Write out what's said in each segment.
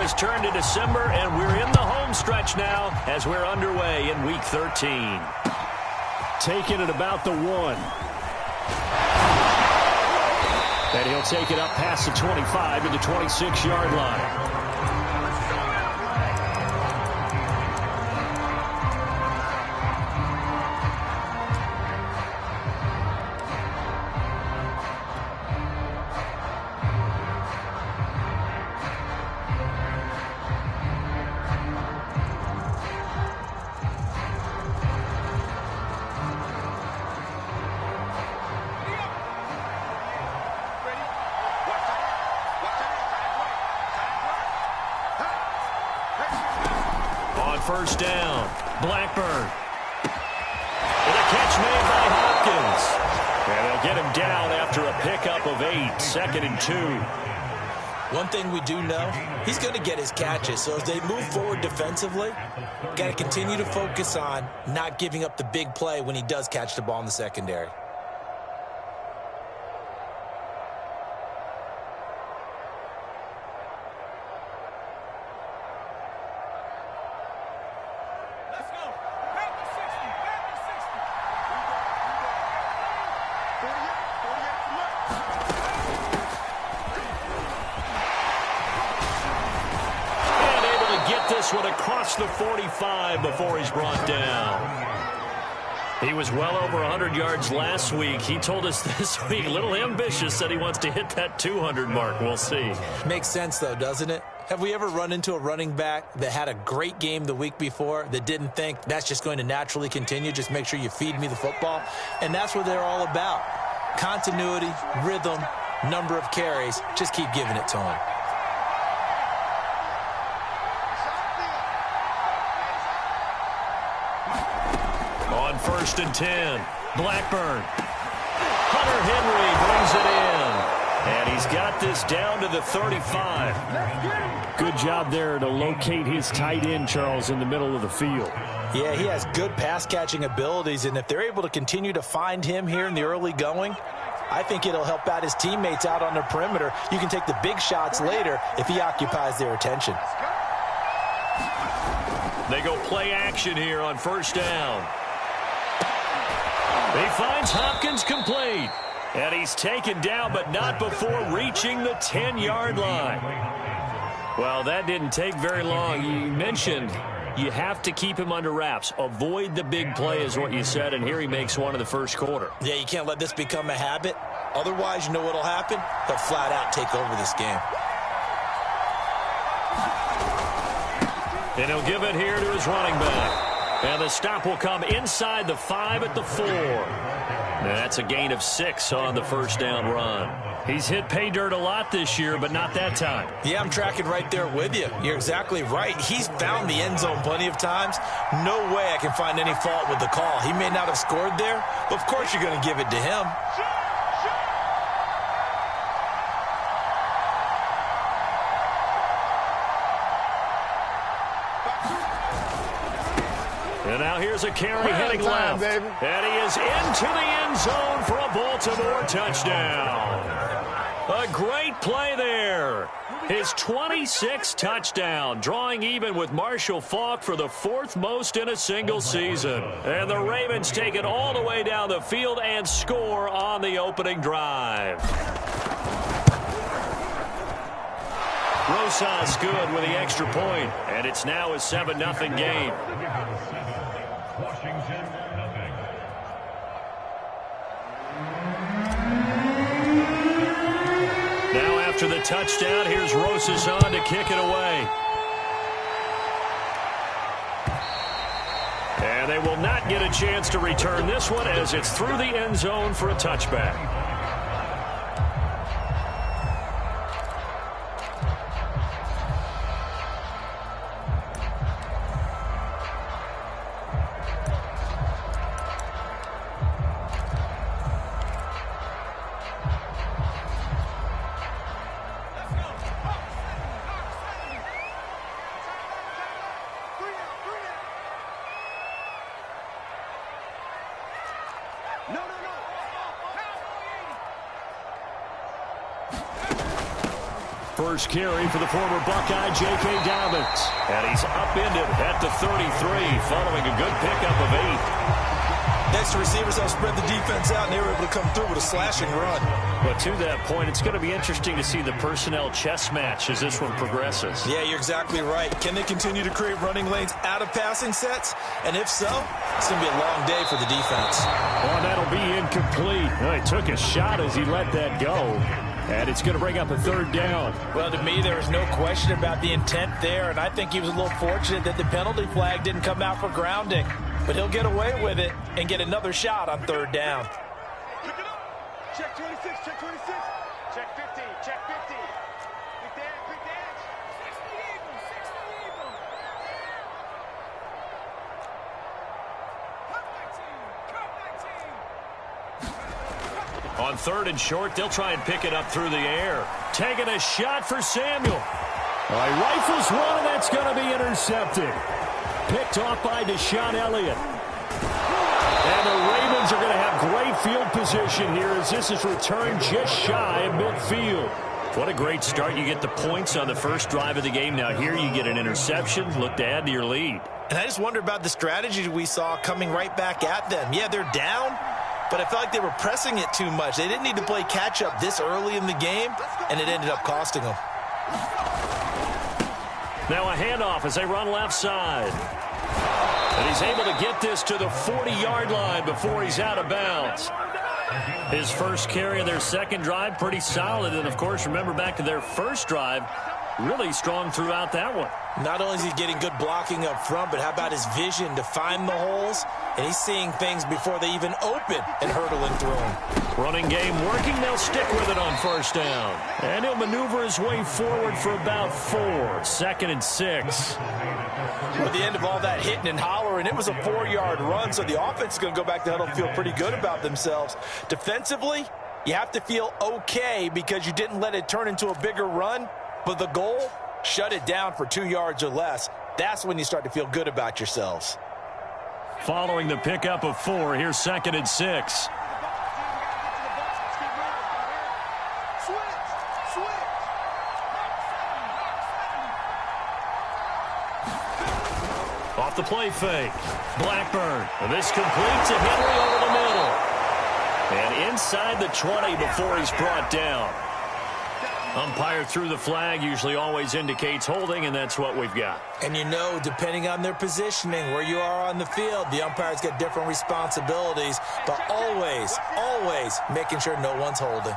has turned to December, and we're in the home stretch now as we're underway in Week 13. Taking it about the 1. And he'll take it up past the 25 to the 26-yard line. First down, Blackburn. With a catch made by Hopkins. And they'll get him down after a pickup of 8, 2nd and 2. One thing we do know, he's going to get his catches. So as they move forward defensively, got to continue to focus on not giving up the big play when he does catch the ball in the secondary. One across the 45 before he's brought down. He was well over 100 yards last week. He told us this week, a little ambitious, said he wants to hit that 200 mark. We'll see. Makes sense, though, doesn't it? Have we ever run into a running back that had a great game the week before that didn't think that's just going to naturally continue? Just make sure you feed me the football. And that's what they're all about. Continuity, rhythm, number of carries. Just keep giving it to him. First and 10. Blackburn. Hunter Henry brings it in. And he's got this down to the 35. Good job there to locate his tight end, Charles, in the middle of the field. Yeah, he has good pass-catching abilities, and if they're able to continue to find him here in the early going, I think it'll help out his teammates out on the perimeter. You can take the big shots later if he occupies their attention. They go play action here on first down. He finds Hopkins complete. And he's taken down, but not before reaching the 10-yard line. Well, that didn't take very long. You mentioned you have to keep him under wraps. Avoid the big play is what you said, and here he makes one in the first quarter. Yeah, you can't let this become a habit. Otherwise, you know what will happen? He'll flat out take over this game. And he'll give it here to his running back. And the stop will come inside the 5 at the 4. And that's a gain of 6 on the first down run. He's hit pay dirt a lot this year, but not that time. Yeah, I'm tracking right there with you. You're exactly right. He's found the end zone plenty of times. No way I can find any fault with the call. He may not have scored there, but of course you're going to give it to him. And now here's a carry heading left. Baby. And he is into the end zone for a Baltimore touchdown. A great play there. His 26th touchdown, drawing even with Marshall Faulk for the 4th most in a single season. And the Ravens take it all the way down the field and score on the opening drive. Rosas good with the extra point, and it's now a 7-0 game. Now after the touchdown, here's Rosas on to kick it away. And they will not get a chance to return this one as it's through the end zone for a touchback. first carry for the former Buckeye, J.K. Dobbins. And he's upended at the 33 following a good pickup of 8. Next receivers helped spread the defense out, and they were able to come through with a slashing run. But to that point, it's going to be interesting to see the personnel chess match as this one progresses. Yeah, you're exactly right. Can they continue to create running lanes out of passing sets? And if so, it's going to be a long day for the defense. Well, that'll be incomplete. Well, he took a shot as he let that go. And it's going to bring up a 3rd down. Well, to me, there was no question about the intent there, and I think he was a little fortunate that the penalty flag didn't come out for grounding. But he'll get away with it and get another shot on 3rd down. Pick it up. Check 26, check 26. Check 15, check 15. Big dance, big dance. 60 even, 60 even. Cut 19, cut 19. On 3rd and short, they'll try and pick it up through the air. Taking a shot for Samuel. He rifles one, and that's going to be intercepted. Picked off by Deshaun Elliott. And the Ravens are going to have great field position here as this is returned just shy of midfield. What a great start. You get the points on the first drive of the game. Now here you get an interception. Look to add to your lead. And I just wonder about the strategy we saw coming right back at them. Yeah, they're down, but I felt like they were pressing it too much. They didn't need to play catch-up this early in the game, and it ended up costing them. Now a handoff as they run left side. And he's able to get this to the 40-yard line before he's out of bounds. His first carry of their second drive, pretty solid. And, of course, remember back to their first drive, really strong throughout that one. Not only is he getting good blocking up front, but how about his vision to find the holes? And he's seeing things before they even open and hurdling through them. Running game working. They'll stick with it on 1st down. And he'll maneuver his way forward for about 4. 2nd and 6. At the end of all that hitting and hollering, it was a 4-yard run, so the offense is going to go back to huddle and feel pretty good about themselves. Defensively, you have to feel okay because you didn't let it turn into a bigger run, but the goal, shut it down for 2 yards or less. That's when you start to feel good about yourselves. Following the pickup of 4, here's 2nd and 6. Off the play fake. Blackburn. And this complete to Henry over the middle. And inside the 20 before he's brought down. Umpire threw the flag, usually always indicates holding, and that's what we've got. And you know, depending on their positioning, where you are on the field, the umpires get different responsibilities, but always, always making sure no one's holding.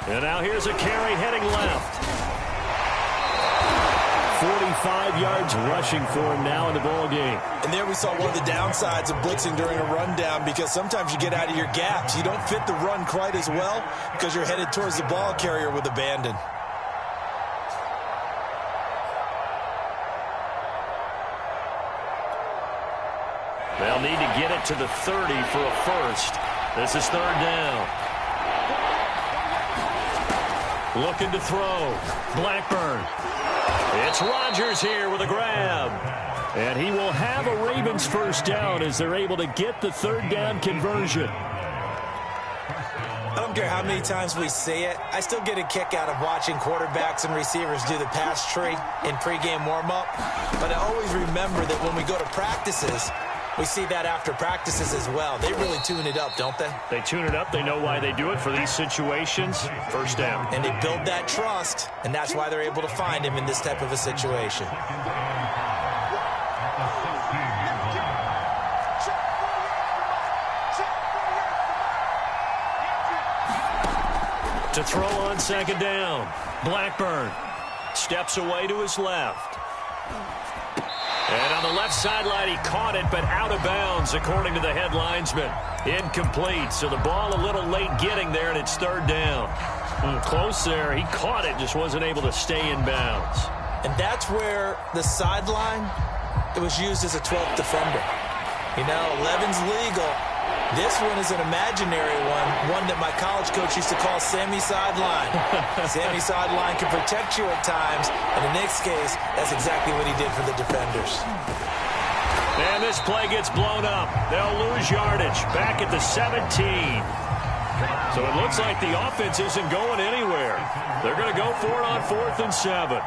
And now here's a carry heading left. 45 yards rushing for him now in the ball game. And there we saw one of the downsides of blitzing during a rundown, because sometimes you get out of your gaps. You don't fit the run quite as well because you're headed towards the ball carrier with abandon. They'll need to get it to the 30 for a first. This is 3rd down. Looking to throw. Blackburn. It's Rodgers here with a grab. And he will have a Ravens first down as they're able to get the 3rd down conversion. I don't care how many times we see it. I still get a kick out of watching quarterbacks and receivers do the pass tree in pregame warm-up. But I always remember that when we go to practices, we see that after practices as well. They really tune it up, don't they? They tune it up. They know why they do it for these situations. First down. And they build that trust, and that's why they're able to find him in this type of a situation. To throw on 2nd down. Blackburn steps away to his left. And on the left sideline, he caught it, but out of bounds, according to the head linesman. Incomplete, so the ball a little late getting there, and it's 3rd down. Close there. He caught it, just wasn't able to stay in bounds. And that's where the sideline, it was used as a 12th defender. You know, 11's legal, This one is an imaginary one that my college coach used to call Sammy Sideline. Sammy Sideline can protect you at times, and in this case, that's exactly what he did for the defenders. And this play gets blown up. They'll lose yardage back at the 17. So it looks like the offense isn't going anywhere. They're going to go for it on 4th and 7.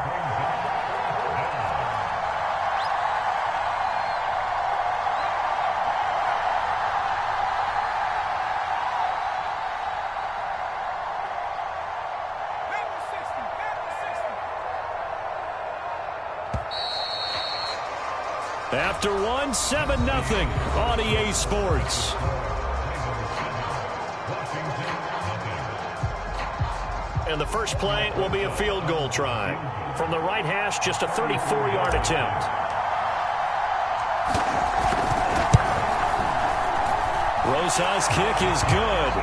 After one, 7-0 on EA Sports. And the first play will be a field goal try. From the right hash, just a 34-yard attempt. Rosa's kick is good.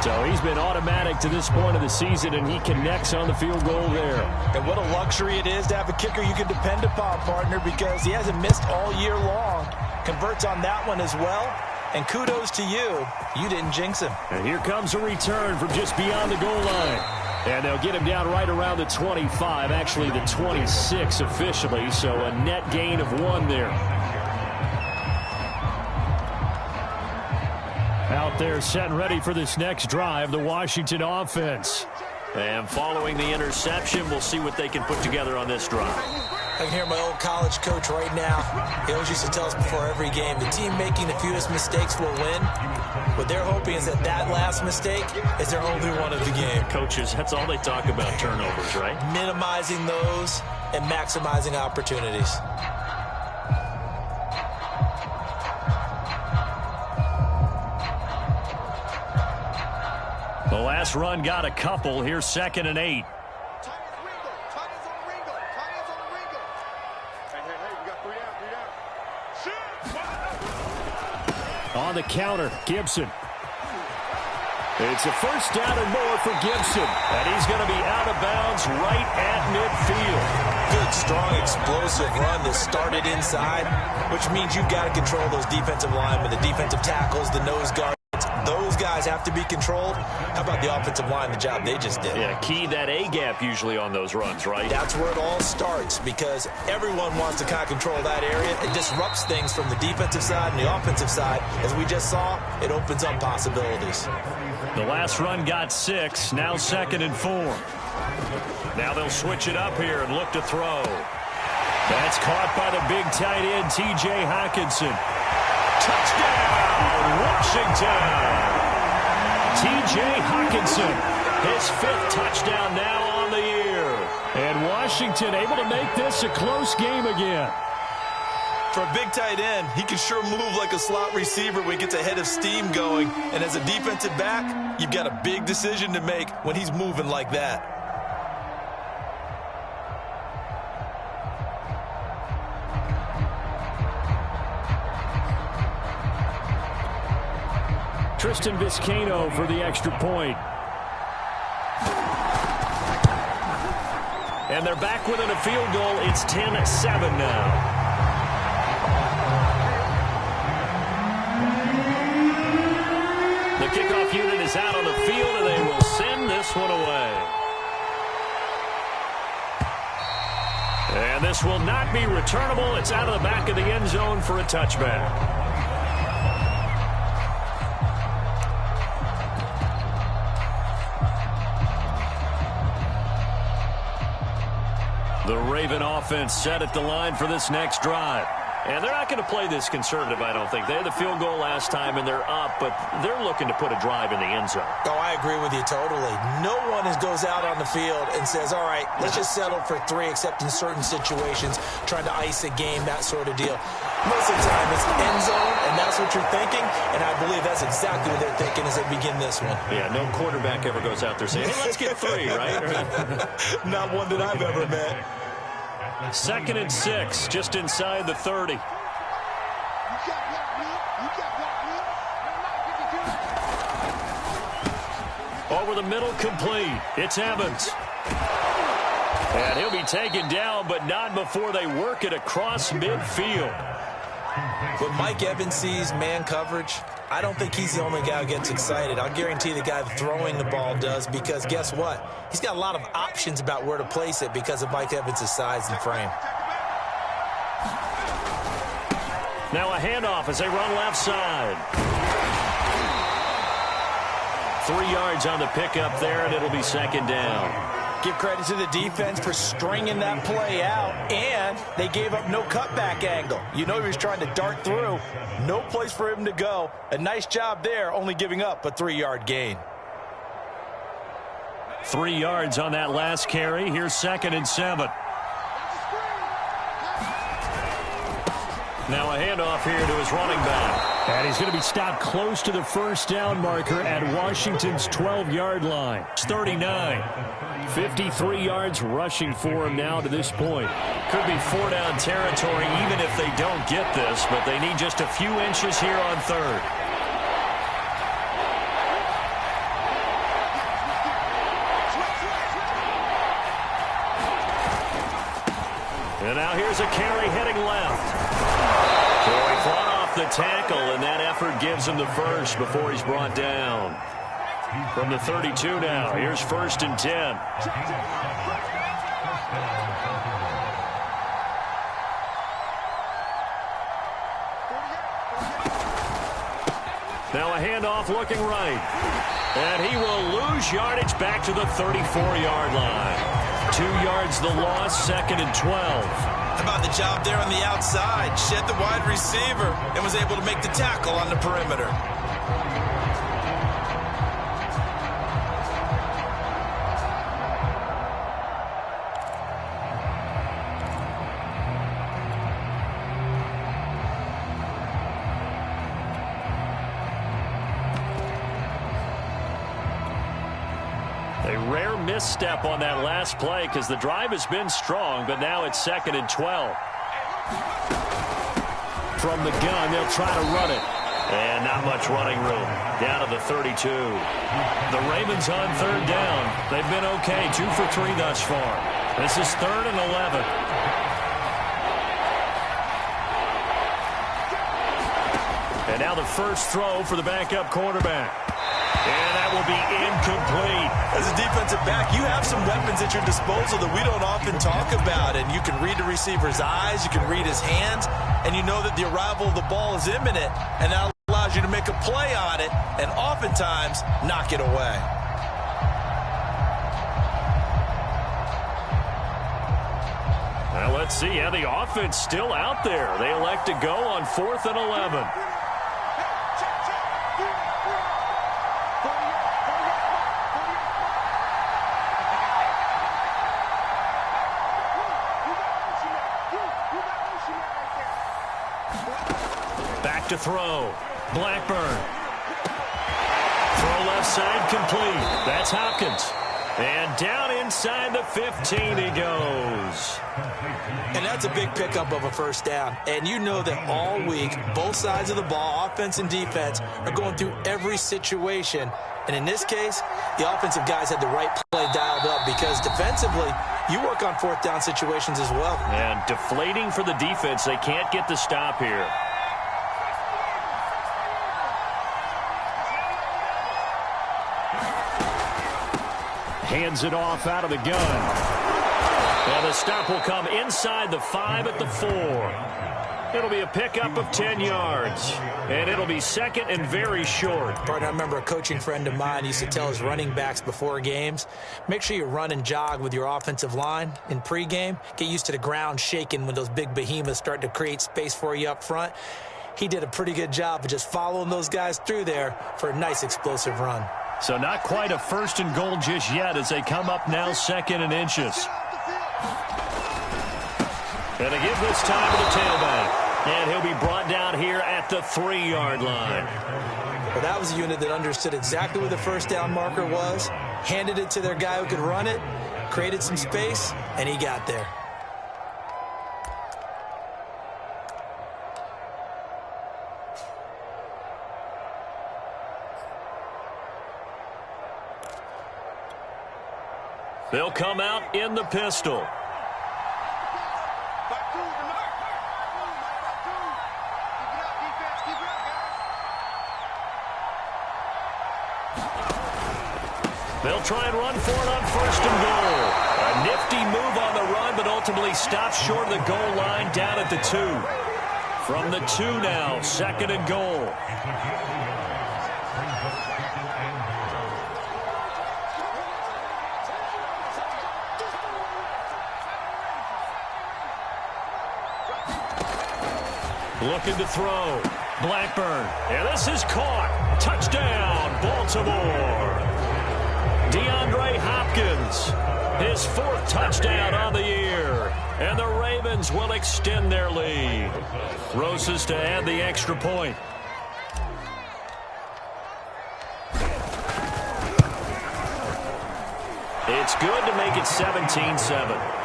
So he's been automatic to this point of the season, and he connects on the field goal there. And what a luxury it is to have a kicker you can depend upon, partner, because he hasn't missed all year long. Converts on that one as well. And kudos to you. You didn't jinx him. And here comes a return from just beyond the goal line. And they'll get him down right around the 25, actually the 26 officially, so a net gain of 1 there. Out there set and ready for this next drive, the Washington offense. And following the interception, we'll see what they can put together on this drive. I can hear my old college coach right now. He always used to tell us before every game, the team making the fewest mistakes will win. What they're hoping is that last mistake is their only one of the game. Coaches, that's all they talk about, turnovers, right? Minimizing those and maximizing opportunities. The last run got a couple. Here's 2nd and 8. On the counter, Gibson. It's a first down and more for Gibson. And he's going to be out of bounds right at midfield. Good, strong, explosive run that started inside, which means you've got to control those defensive linemen, the defensive tackles, the nose guards. Those guys have to be controlled. How about the offensive line, the job they just did? Yeah, key that A-gap usually on those runs, right? That's where it all starts, because everyone wants to kind of control that area. It disrupts things from the defensive side and the offensive side. As we just saw, it opens up possibilities. The last run got 6, now 2nd and 4. Now they'll switch it up here and look to throw. That's caught by the big tight end, T.J. Hockenson. Touchdown, Washington! T.J. Hockenson, his 5th touchdown now on the year. And Washington able to make this a close game again. For a big tight end, he can sure move like a slot receiver when he gets a head of steam going. And as a defensive back, you've got a big decision to make when he's moving like that. Tristan Vizcaino for the extra point. And they're back within a field goal. It's 10-7 now. The kickoff unit is out on the field, and they will send this one away. And this will not be returnable. It's out of the back of the end zone for a touchback. The Raven offense set at the line for this next drive. And they're not going to play this conservative, I don't think. They had the field goal last time, and they're up, but they're looking to put a drive in the end zone. Oh, I agree with you totally. No one goes out on the field and says, all right, let's just settle for 3, except in certain situations, trying to ice a game, that sort of deal. Most of the time, it's end zone, and that's what you're thinking, and I believe that's exactly what they're thinking as they begin this one. Yeah, no quarterback ever goes out there saying, hey, let's get 3, right? Not one that I've ever met. 2nd and 6, just inside the 30. Over the middle, complete. It's Evans. And he'll be taken down, but not before they work it across midfield. When Mike Evans sees man coverage, I don't think he's the only guy who gets excited. I'll guarantee the guy throwing the ball does, because guess what? He's got a lot of options about where to place it because of Mike Evans' size and frame. Now a handoff as they run left side. 3 yards on the pickup there, and it'll be second down. Give credit to the defense for stringing that play out, and they gave up no cutback angle. You know he was trying to dart through. No place for him to go. A nice job there, only giving up a 3-yard gain. 3 yards on that last carry. Here's 2nd and 7. Now a handoff here to his running back. And he's going to be stopped close to the first down marker at Washington's 12-yard line. It's 39. 53 yards rushing for him now to this point. Could be 4-down territory even if they don't get this, but they need just a few inches here on 3rd. And now here's a carry heading left. Corey fought off the tackle, and that effort gives him the first before he's brought down. From the 32 now, here's 1st and 10. Now a handoff looking right. And he will lose yardage back to the 34-yard line. 2 yards the loss, 2nd and 12. How about the job there on the outside? Shed the wide receiver and was able to make the tackle on the perimeter. A rare misstep on that last play because the drive has been strong, but now it's 2nd and 12. From the gun, they'll try to run it. And not much running room. Down to the 32. The Ravens on 3rd down. They've been okay, 2 for 3 thus far. This is 3rd and 11. And now the first throw for the backup quarterback. And that will be incomplete. As a defensive back, you have some weapons at your disposal that we don't often talk about. And you can read the receiver's eyes, you can read his hands, and you know that the arrival of the ball is imminent. And that allows you to make a play on it and oftentimes knock it away. Well, let's see. Yeah, the offense still out there. They elect to go on 4th and 11. Back to throw. Blackburn. Throw left side complete. That's Hopkins. And down inside the 15 he goes. And that's a big pickup of a first down. And you know that all week, both sides of the ball, offense and defense, are going through every situation. And in this case, the offensive guys had the right play dialed up because defensively, you work on 4th down situations as well. And deflating for the defense. They can't get the stop here. Hands it off out of the gun. And the stop will come inside the 5 at the 4. It'll be a pickup of 10 yards. And it'll be 2nd and very short. Partner, I remember a coaching friend of mine used to tell his running backs before games, make sure you run and jog with your offensive line in pregame. Get used to the ground shaking when those big behemoths start to create space for you up front. He did a pretty good job of just following those guys through there for a nice explosive run. So not quite a 1st and goal just yet as they come up now 2nd and inches. And they give this time to the tailback. And he'll be brought down here at the 3-yard line. Well, that was a unit that understood exactly where the first down marker was, handed it to their guy who could run it, created some space, and he got there. They'll come out in the pistol. They'll try and run for it on 1st and goal. A nifty move on the run, but ultimately stops short of the goal line down at the 2. From the 2 now, 2nd and goal. Looking to throw. Blackburn. And this is caught. Touchdown, Baltimore. DeAndre Hopkins. His 4th touchdown on the year. And the Ravens will extend their lead. Roses to add the extra point. It's good to make it 17-7.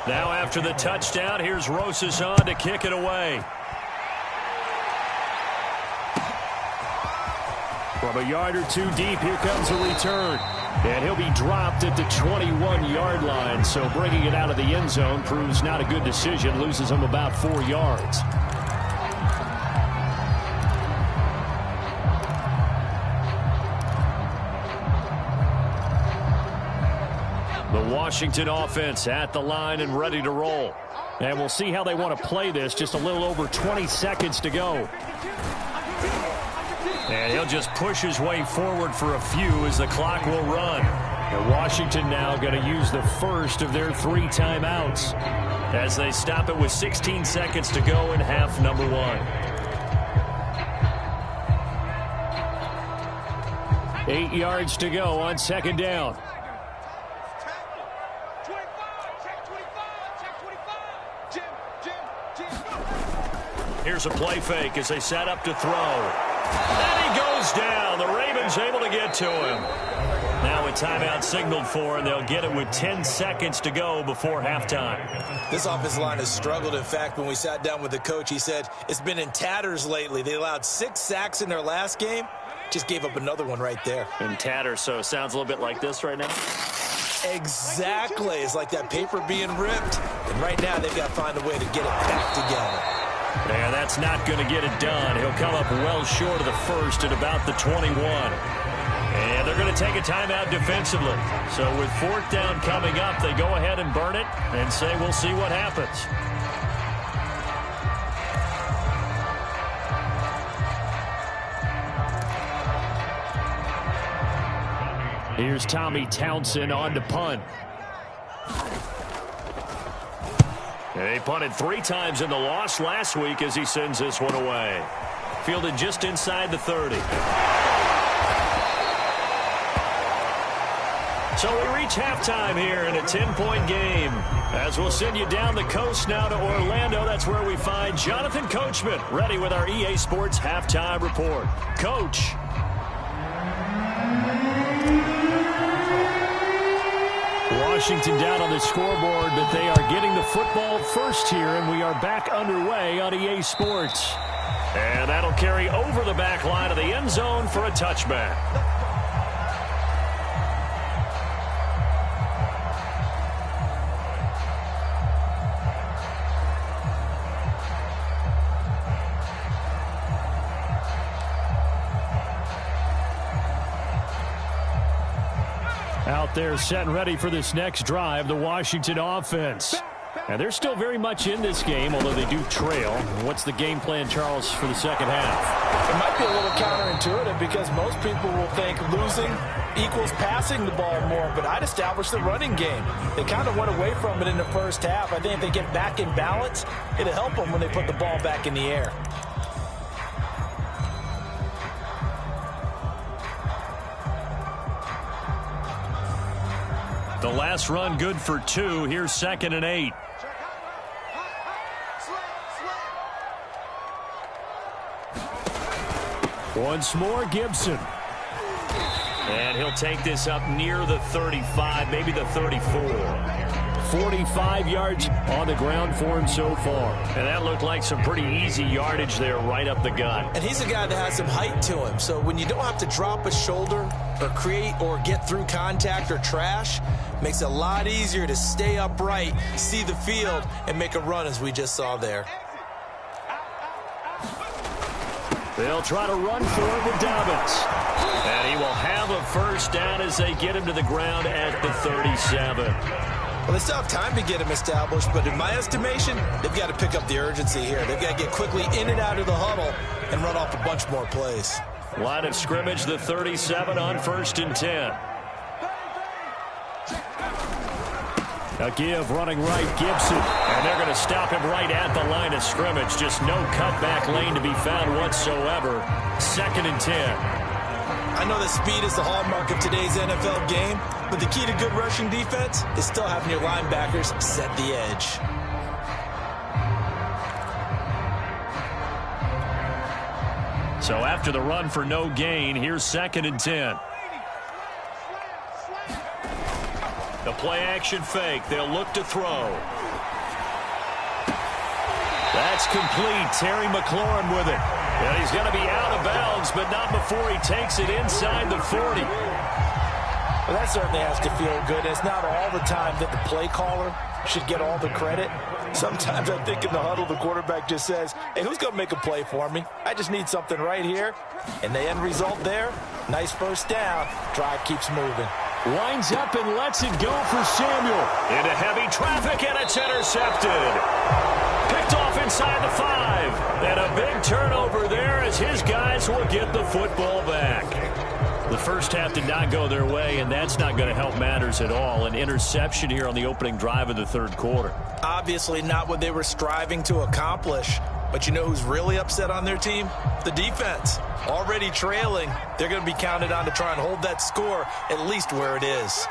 Now after the touchdown, here's Roses on to kick it away. From a yard or 2 deep, here comes a return. And he'll be dropped at the 21-yard line. So bringing it out of the end zone proves not a good decision. Loses him about 4 yards. The Washington offense at the line and ready to roll. And we'll see how they want to play this. Just a little over 20 seconds to go. And he'll just push his way forward for a few as the clock will run. And Washington now going to use the first of their 3 timeouts as they stop it with 16 seconds to go in half number 1. 8 yards to go on 2nd down. Here's a play fake as they set up to throw. And he goes down. The Ravens able to get to him. Now a timeout signaled for, and they'll get it with 10 seconds to go before halftime. This offensive line has struggled. In fact, when we sat down with the coach, he said it's been in tatters lately. They allowed 6 sacks in their last game. Just gave up another one right there. In tatters, so it sounds a little bit like this right now. Exactly. It's like that paper being ripped. And right now they've got to find a way to get it back together. Yeah, that's not going to get it done. He'll come up well short of the first at about the 21. And they're going to take a timeout defensively. So with 4th down coming up, they go ahead and burn it and say we'll see what happens. Here's Tommy Townsend on to punt. They punted 3 times in the loss last week as he sends this one away. Fielded just inside the 30. So we reach halftime here in a 10-point game. As we'll send you down the coast now to Orlando. That's where we find Jonathan Coachman ready with our EA Sports Halftime Report. Coach. Washington down on the scoreboard, but they are getting the football first here, and we are back underway on EA Sports. And that'll carry over the back line of the end zone for a touchback. Out there set and ready for this next drive, the Washington offense. And they're still very much in this game, although they do trail. What's the game plan, Charles, for the second half? It might be a little counterintuitive because most people will think losing equals passing the ball more, but I'd establish the running game. They kind of went away from it in the first half. I think if they get back in balance, it'll help them when they put the ball back in the air. The last run good for 2. Here's 2nd and 8. Once more, Gibson. And he'll take this up near the 35, maybe the 34. 45 yards on the ground for him so far. And that looked like some pretty easy yardage there right up the gut. And he's a guy that has some height to him. So when you don't have to drop a shoulder or create or get through contact or trash, makes it a lot easier to stay upright, see the field, and make a run as we just saw there. They'll try to run for it with Dobbins. And he will have a first down as they get him to the ground at the 37. Well, they still have time to get him established, but in my estimation, they've got to pick up the urgency here. They've got to get quickly in and out of the huddle and run off a bunch more plays. Line of scrimmage, the 37 on 1st and 10. A give running right, Gibson. And they're going to stop him right at the line of scrimmage. Just no cutback lane to be found whatsoever. 2nd and 10. I know that speed is the hallmark of today's NFL game, but the key to good rushing defense is still having your linebackers set the edge. So after the run for no gain, here's 2nd and 10. The play-action fake. They'll look to throw. That's complete. Terry McLaurin with it. And he's going to be out of bounds, but not before he takes it inside the 40. Well, that certainly has to feel good. It's not all the time that the play caller should get all the credit. Sometimes I think in the huddle, the quarterback just says, hey, who's going to make a play for me? I just need something right here. And the end result there, nice first down. Drive keeps moving. Winds up and lets it go for Samuel. Into heavy traffic, and it's intercepted. Picked off inside the 5. And a big turnover there as his guys will get the football back. The first half did not go their way, and that's not going to help matters at all. An interception here on the opening drive of the 3rd quarter. Obviously not what they were striving to accomplish. But you know who's really upset on their team? The defense. Already trailing, they're going to be counted on to try and hold that score at least where it is.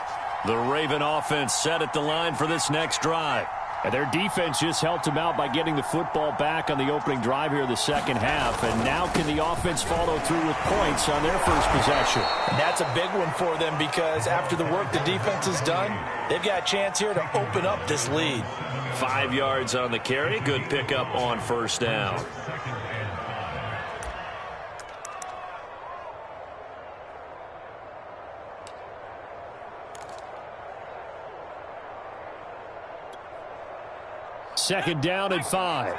The Raven offense set at the line for this next drive. And their defense just helped them out by getting the football back on the opening drive here in the 2nd half. And now can the offense follow through with points on their first possession? And that's a big one for them because after the work the defense has done, they've got a chance here to open up this lead. 5 yards on the carry. Good pickup on first down. Second down and 5.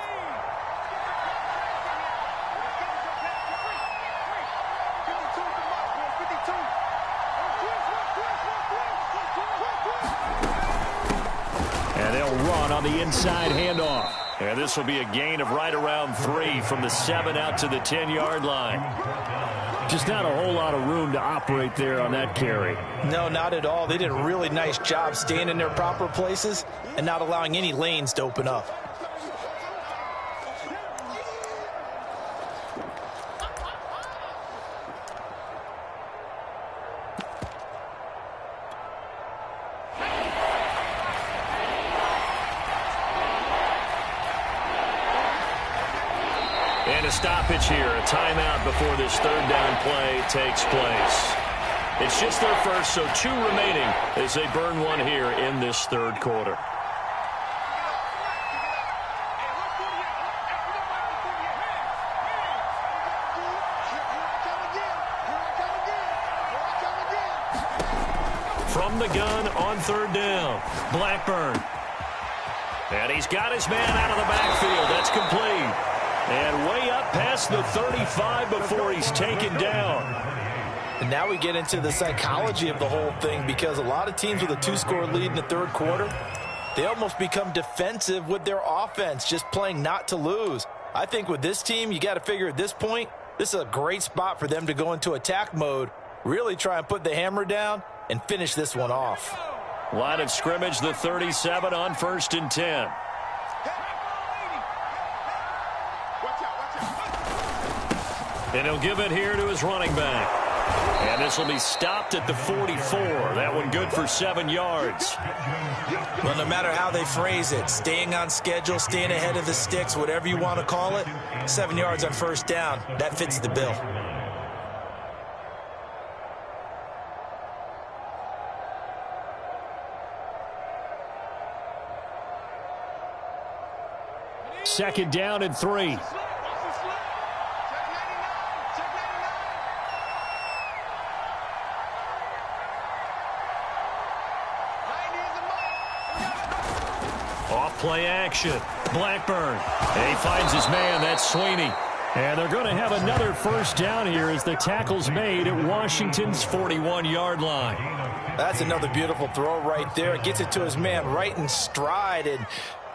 And they'll run on the inside handoff. And this will be a gain of right around 3 from the 7 out to the 10-yard line. Just not a whole lot of room to operate there on that carry. No, not at all. They did a really nice job staying in their proper places and not allowing any lanes to open up. And a stoppage here, a timeout before this 3rd down play takes place. It's just their first, so 2 remaining as they burn one here in this 3rd quarter. From the gun on 3rd down, Blackburn. And he's got his man out of the backfield. That's complete. And way up past the 35 before he's taken down. And now we get into the psychology of the whole thing because a lot of teams with a 2-score lead in the 3rd quarter, they almost become defensive with their offense, just playing not to lose. I think with this team, you got to figure at this point, this is a great spot for them to go into attack mode, really try and put the hammer down and finish this one off. Line of scrimmage, the 37 on 1st and 10. And he'll give it here to his running back. And this will be stopped at the 44. That one good for 7 yards. Well, no matter how they phrase it, staying on schedule, staying ahead of the sticks, whatever you want to call it, 7 yards on first down, that fits the bill. Second down and 3. Off play action. Blackburn. And he finds his man. That's Sweeney. And they're going to have another first down here as the tackle's made at Washington's 41-yard line. That's another beautiful throw right there. It gets it to his man right in stride. And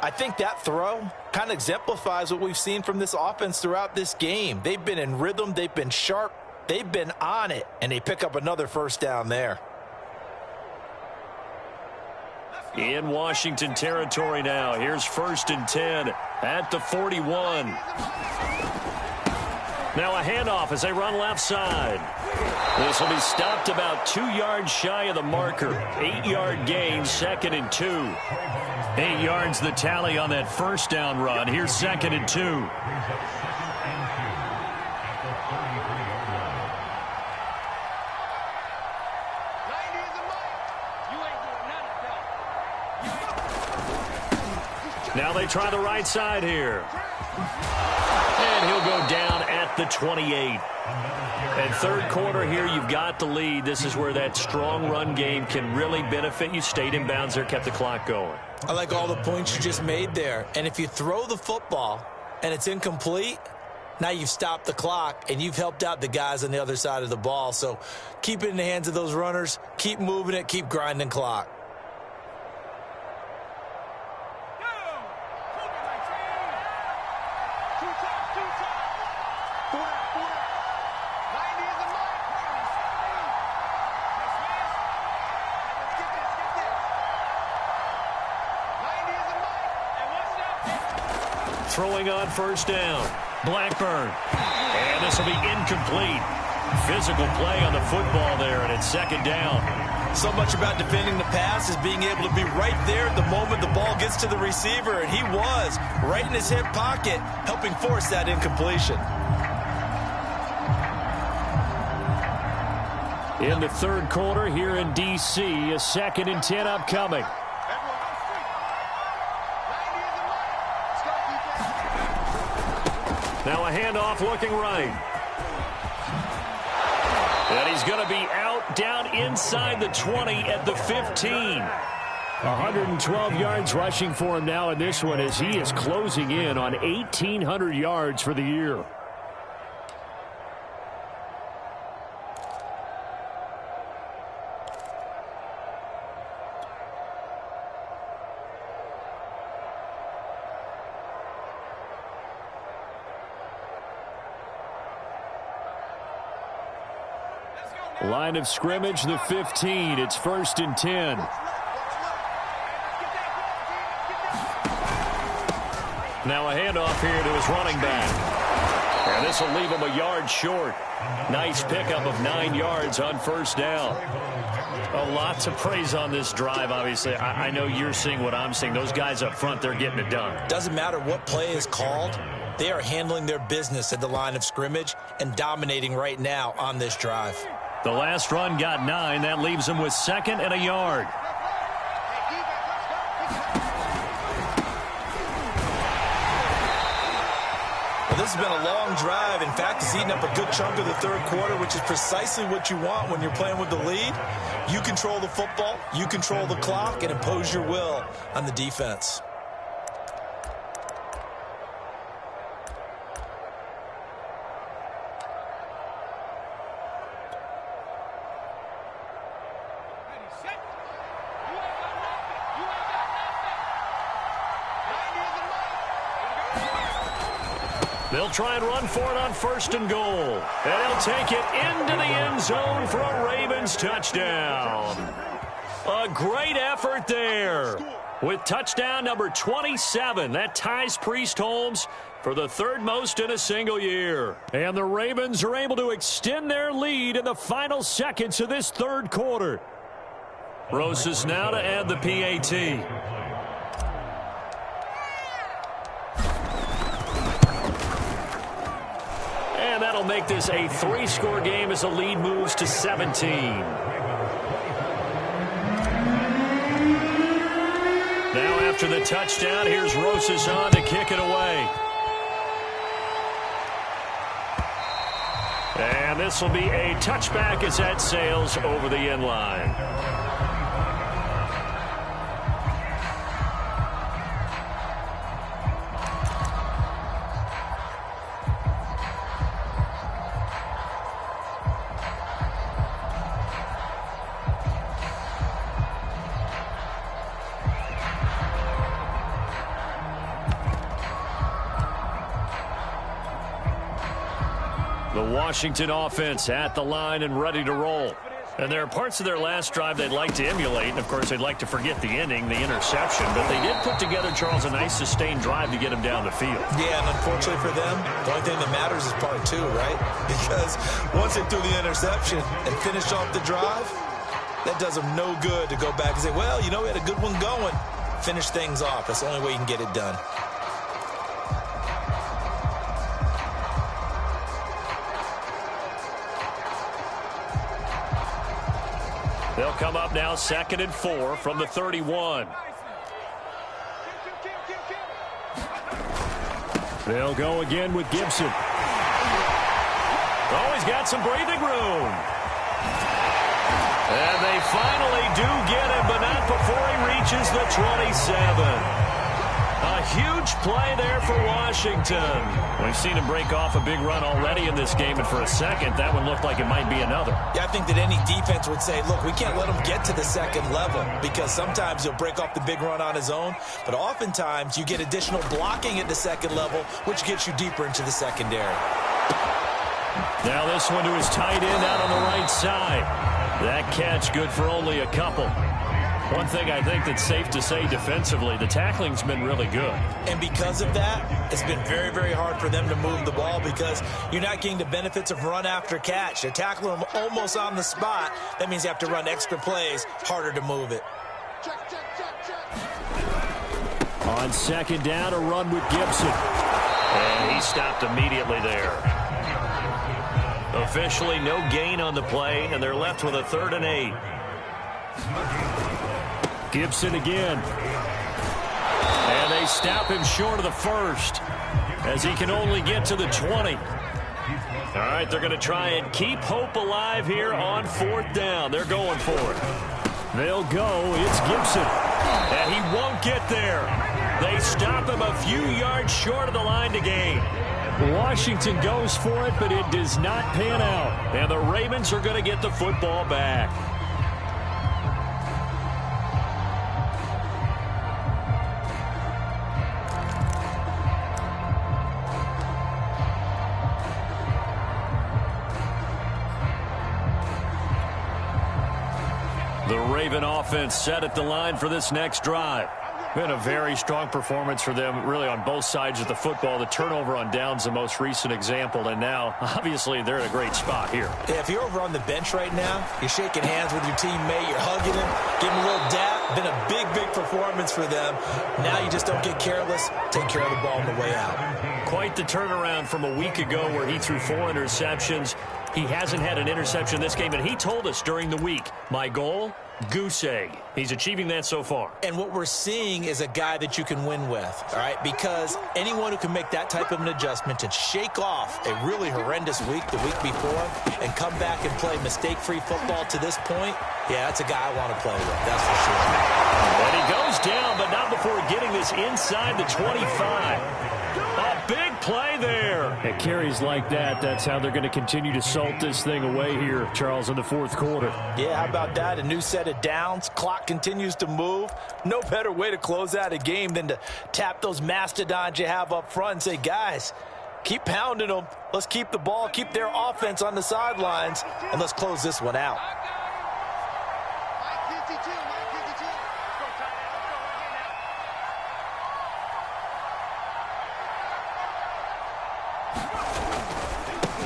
I think that throw kind of exemplifies what we've seen from this offense throughout this game. They've been in rhythm. They've been sharp. They've been on it. And they pick up another first down there. In Washington territory now. Here's 1st and 10 at the 41. Now a handoff as they run left side. This will be stopped about 2 yards shy of the marker. 8-yard gain, 2nd and 2. 8 yards the tally on that first down run. Here's 2nd and 2. Now they try the right side here. And he'll go down at the 28. And third quarter here, you've got the lead. This is where that strong run game can really benefit you. Stayed in bounds there, kept the clock going. I like all the points you just made there. And if you throw the football and it's incomplete, now you've stopped the clock and you've helped out the guys on the other side of the ball. So keep it in the hands of those runners. Keep moving it. Keep grinding clock. Throwing on first down. Blackburn. And this will be incomplete. Physical play on the football there, and it's 2nd down. So much about defending the pass is being able to be right there at the moment the ball gets to the receiver, and he was right in his hip pocket, helping force that incompletion. In the third quarter here in D.C., a 2nd and 10 upcoming. Now a handoff looking right. And he's going to be out down inside the 20 at the 15. 112 yards rushing for him now in this one as he is closing in on 1,800 yards for the year. Line of scrimmage, the 15. It's 1st and 10. Now a handoff here to his running back. And this will leave him a yard short. Nice pickup of 9 yards on first down. A lot to praise on this drive, obviously. I know you're seeing what I'm seeing. Those guys up front, they're getting it done. Doesn't matter what play is called. They are handling their business at the line of scrimmage and dominating right now on this drive. The last run got 9. That leaves him with 2nd and a yard. Well, this has been a long drive. In fact, it's eaten up a good chunk of the third quarter, which is precisely what you want when you're playing with the lead. You control the football, you control the clock, and impose your will on the defense. They'll try and run for it on 1st and goal. And he'll take it into the end zone for a Ravens touchdown. A great effort there. With touchdown number 27, that ties Priest Holmes for the 3rd most in a single year. And the Ravens are able to extend their lead in the final seconds of this third quarter. Rosas now to add the PAT. And that'll make this a 3-score game as the lead moves to 17. Now after the touchdown, here's Rosas on to kick it away. And this will be a touchback as that sails over the end line. Washington offense at the line and ready to roll. And there are parts of their last drive they'd like to emulate. And, of course, they'd like to forget the inning, the interception. But they did put together, Charles, a nice sustained drive to get him down the field. Yeah, and unfortunately for them, the only thing that matters is part two, right? Because once they threw the interception and finished off the drive, that does them no good to go back and say, well, you know, we had a good one going. Finish things off. That's the only way you can get it done. They'll come up now 2nd and 4 from the 31. They'll go again with Gibson. Oh, he's got some breathing room. And they finally do get him, but not before he reaches the 27. A huge play there for Washington. We've seen him break off a big run already in this game, and for a second, that one looked like it might be another. Yeah, I think that any defense would say, look, we can't let him get to the second level, because sometimes he'll break off the big run on his own, but oftentimes you get additional blocking at the second level, which gets you deeper into the secondary. Now this one to his tight end out on the right side. That catch good for only a couple. One thing I think that's safe to say defensively, the tackling's been really good. And because of that, it's been very, very hard for them to move the ball because you're not getting the benefits of run after catch. They're tackling them almost on the spot. That means you have to run extra plays, harder to move it. On 2nd down, a run with Gibson. And he stopped immediately there. Officially no gain on the play, and they're left with a 3rd and 8. Gibson again. And they stop him short of the 1st as he can only get to the 20. All right, they're going to try and keep hope alive here on 4th down. They're going for it. They'll go. It's Gibson. And he won't get there. They stop him a few yards short of the line to gain. Washington goes for it, but it does not pan out. And the Ravens are going to get the football back. The Raven offense set at the line for this next drive. Been a very strong performance for them, really, on both sides of the football. The turnover on downs, the most recent example, and now, obviously, they're in a great spot here. Yeah, if you're over on the bench right now, you're shaking hands with your teammate, you're hugging him, giving him a little dap. Been a big, big performance for them. Now you just don't get careless. Take care of the ball on the way out. Quite the turnaround from a week ago where he threw 4 interceptions. He hasn't had an interception this game, and he told us during the week, my goal, goose egg. He's achieving that so far. And what we're seeing is a guy that you can win with, all right? Because anyone who can make that type of an adjustment and shake off a really horrendous week the week before and come back and play mistake-free football to this point, yeah, that's a guy I want to play with, that's for sure. And he goes down, but not before getting this inside the 25. A big play there. At carries like that, that's how they're going to continue to salt this thing away here, Charles, in the 4th quarter. Yeah, how about that? A new set of downs. Clock continues to move. No better way to close out a game than to tap those mastodons you have up front and say, guys, keep pounding them. Let's keep the ball, keep their offense on the sidelines, and let's close this one out.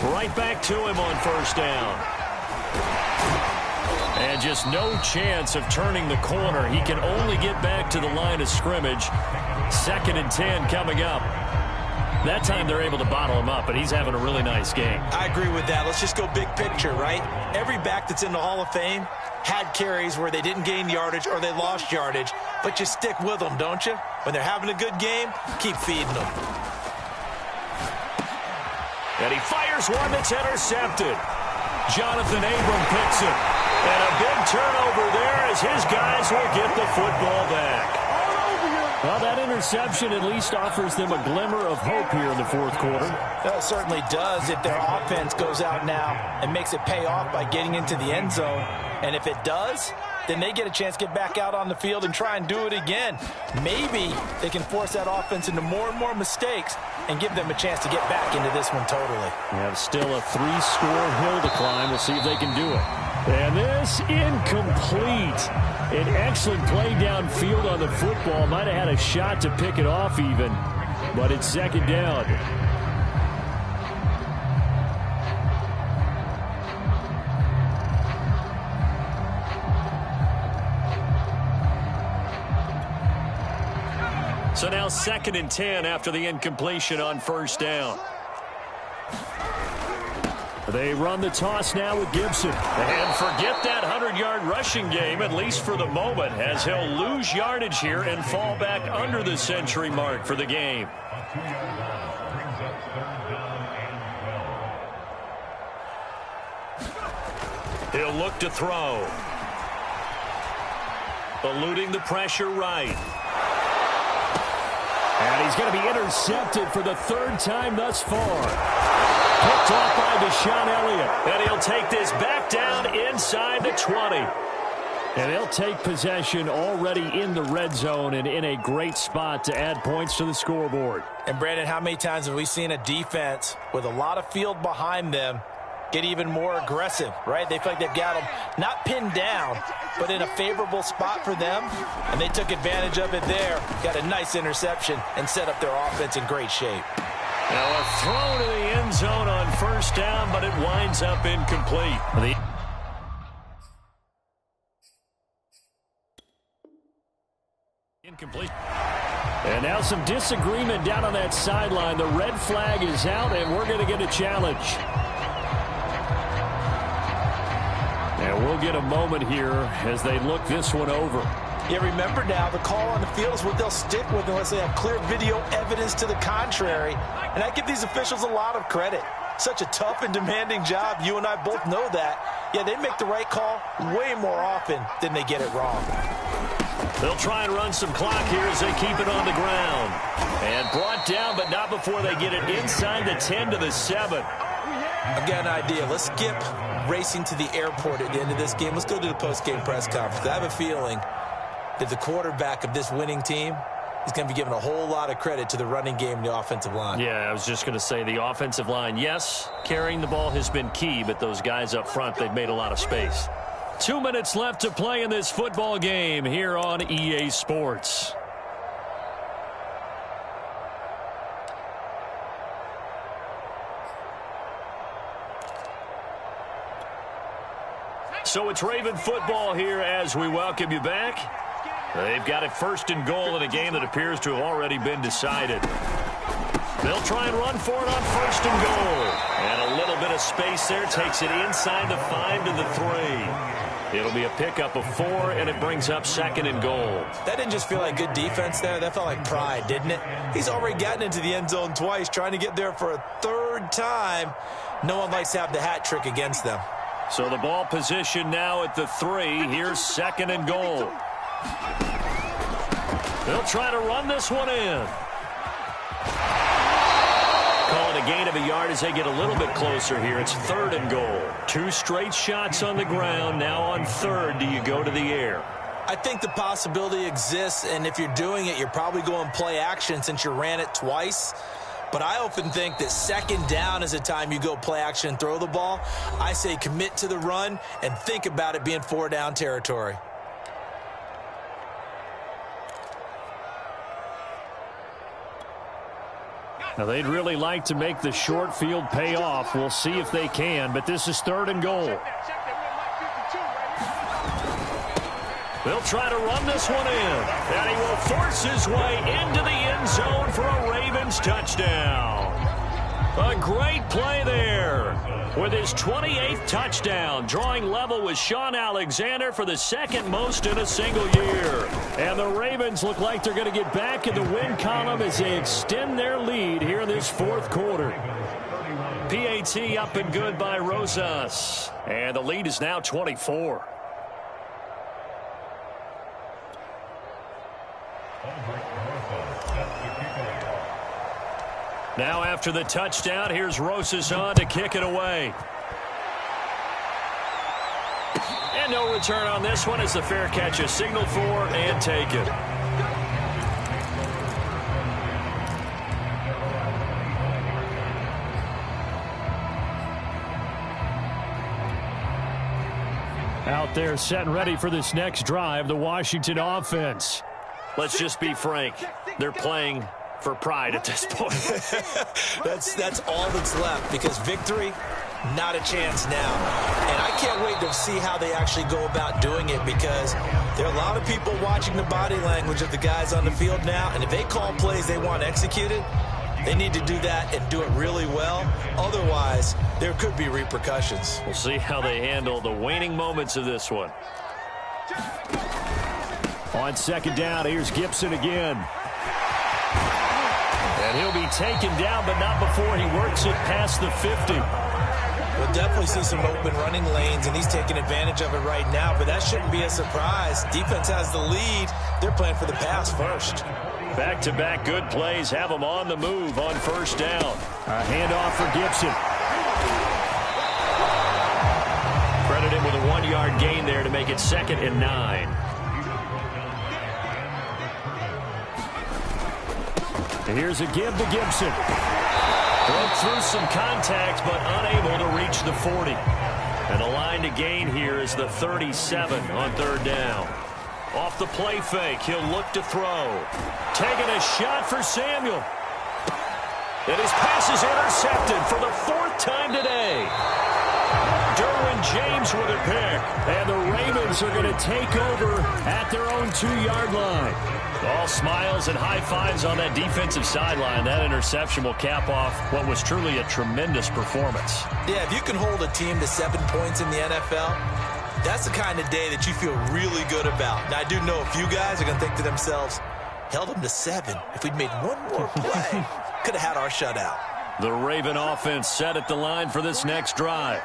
Right back to him on 1st down. And just no chance of turning the corner. He can only get back to the line of scrimmage. 2nd and 10 coming up. That time they're able to bottle him up, but he's having a really nice game. I agree with that. Let's just go big picture, right? Every back that's in the Hall of Fame had carries where they didn't gain yardage or they lost yardage, but you stick with them, don't you? When they're having a good game, keep feeding them. And he fires one that's intercepted. Jonathan Abram picks it. And a big turnover there as his guys will get the football back. Well, that interception at least offers them a glimmer of hope here in the 4th quarter. That certainly does if their offense goes out now and makes it pay off by getting into the end zone. And if it does, then they get a chance to get back out on the field and try and do it again. Maybe they can force that offense into more and more mistakes and give them a chance to get back into this one totally. We have still a 3-score hill to climb. We'll see if they can do it. And this incomplete. An excellent play downfield on the football. Might have had a shot to pick it off even, but it's second down. So now 2nd and 10 after the incompletion on first down. They run the toss now with Gibson. And forget that 100-yard rushing game, at least for the moment, as he'll lose yardage here and fall back under the century mark for the game. He'll look to throw. Eluding the pressure right. And he's going to be intercepted for the 3rd time thus far. Picked off by Deshaun Elliott. And he'll take this back down inside the 20. And they'll take possession already in the red zone and in a great spot to add points to the scoreboard. And, Brandon, how many times have we seen a defense with a lot of field behind them get even more aggressive, right? They feel like they've got them not pinned down, but in a favorable spot for them, and they took advantage of it there. Got a nice interception and set up their offense in great shape. Now a throw to the end zone on first down, but it winds up incomplete. Incomplete. And now some disagreement down on that sideline. The red flag is out, and we're going to get a challenge. And we'll get a moment here as they look this one over. Yeah, remember now, the call on the field is what they'll stick with unless they have clear video evidence to the contrary. And I give these officials a lot of credit. Such a tough and demanding job. You and I both know that. Yeah, they make the right call way more often than they get it wrong. They'll try and run some clock here as they keep it on the ground. And brought down, but not before they get it inside the 10 to the 7. I've got an idea. Let's skip racing to the airport at the end of this game. Let's go to the post-game press conference. I have a feeling that the quarterback of this winning team is going to be given a whole lot of credit to the running game and the offensive line. Yeah, I was just going to say the offensive line, yes, carrying the ball has been key, but those guys up front, they've made a lot of space. 2 minutes left to play in this football game here on EA Sports. So it's Raven football here as we welcome you back. They've got it 1st and goal in a game that appears to have already been decided. They'll try and run for it on 1st and goal. And a little bit of space there takes it inside the 5 to the 3. It'll be a pickup of 4, and it brings up 2nd and goal. That didn't just feel like good defense there. That felt like pride, didn't it? He's already gotten into the end zone twice, trying to get there for a 3rd time. No one likes to have the hat trick against them. So the ball position now at the 3. Here's 2nd and goal. They'll try to run this one in. Calling a gain of a yard as they get a little bit closer here. It's 3rd and goal. 2 straight shots on the ground. Now on 3rd, do you go to the air? I think the possibility exists, and if you're doing it, you're probably going play action since you ran it twice. But I often think that 2nd down is a time you go play action and throw the ball. I say commit to the run and think about it being 4-down territory. Now, they'd really like to make the short field pay off. We'll see if they can, but this is 3rd and goal. They'll try to run this one in, and he will force his way into the end zone for a Ravens touchdown. A great play there with his 28th touchdown, drawing level with Sean Alexander for the 2nd most in a single year. And the Ravens look like they're going to get back in the win column as they extend their lead here in this 4th quarter. PAT up and good by Rosas, and the lead is now 24. Now after the touchdown, here's Rosas on to kick it away. And no return on this one as the fair catch is signaled for and taken. Out there set and ready for this next drive, the Washington offense. Let's just be frank. They're playing for pride at this point. That's all that's left, because victory, not a chance now. And I can't wait to see how they actually go about doing it, because there are a lot of people watching the body language of the guys on the field now, and if they call plays they want executed, they need to do that and do it really well. Otherwise, there could be repercussions. We'll see how they handle the waning moments of this one. On second down, here's Gibson again. And he'll be taken down, but not before he works it past the 50. We'll definitely see some open running lanes, and he's taking advantage of it right now, but that shouldn't be a surprise. Defense has the lead. They're playing for the pass first. Back-to-back good plays have them on the move on first down. A handoff for Gibson. Credit him with a 1-yard gain there to make it 2nd and 9. And here's a give to Gibson. Broke through some contact, but unable to reach the 40. And the line to gain here is the 37 on third down. Off the play fake, he'll look to throw. Taking a shot for Samuel. And his pass is intercepted for the 4th time today. Derwin James with a pick. And the Ravens are going to take over at their own 2-yard line. All smiles and high fives on that defensive sideline. That interception will cap off what was truly a tremendous performance. Yeah, if you can hold a team to 7 points in the NFL, that's the kind of day that you feel really good about. Now, I do know a few guys are going to think to themselves, held them to 7. If we'd made one more play, could have had our shutout. The Raven offense set at the line for this next drive.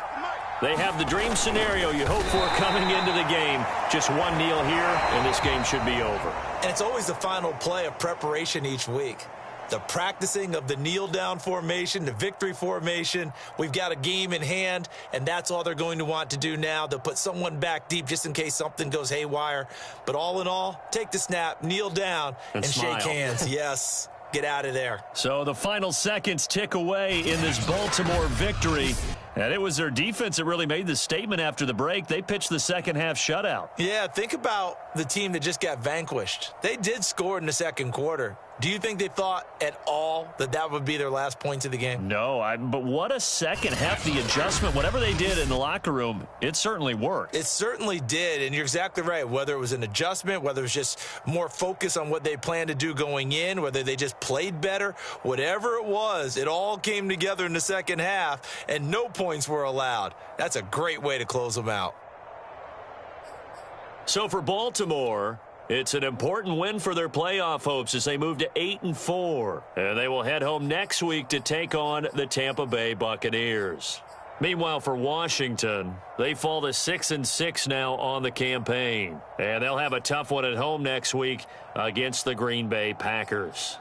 They have the dream scenario you hope for coming into the game. Just one kneel here, and this game should be over. And it's always the final play of preparation each week. The practicing of the kneel-down formation, the victory formation. We've got a game in hand, and that's all they're going to want to do now. They'll put someone back deep just in case something goes haywire. But all in all, take the snap, kneel down, and shake hands. Yes, get out of there. So the final seconds tick away in this Baltimore victory. And it was their defense that really made the statement after the break. They pitched the second-half shutout. Yeah, think about the team that just got vanquished. They did score in the second quarter. Do you think they thought at all that that would be their last points of the game? No, but what a second half. The adjustment, whatever they did in the locker room, it certainly worked. It certainly did, and you're exactly right. Whether it was an adjustment, whether it was just more focus on what they planned to do going in, whether they just played better, whatever it was, it all came together in the second half, and no points were allowed. That's a great way to close them out. So for Baltimore, it's an important win for their playoff hopes as they move to 8-4. And they will head home next week to take on the Tampa Bay Buccaneers. Meanwhile, for Washington, they fall to 6-6 now on the campaign. And they'll have a tough one at home next week against the Green Bay Packers.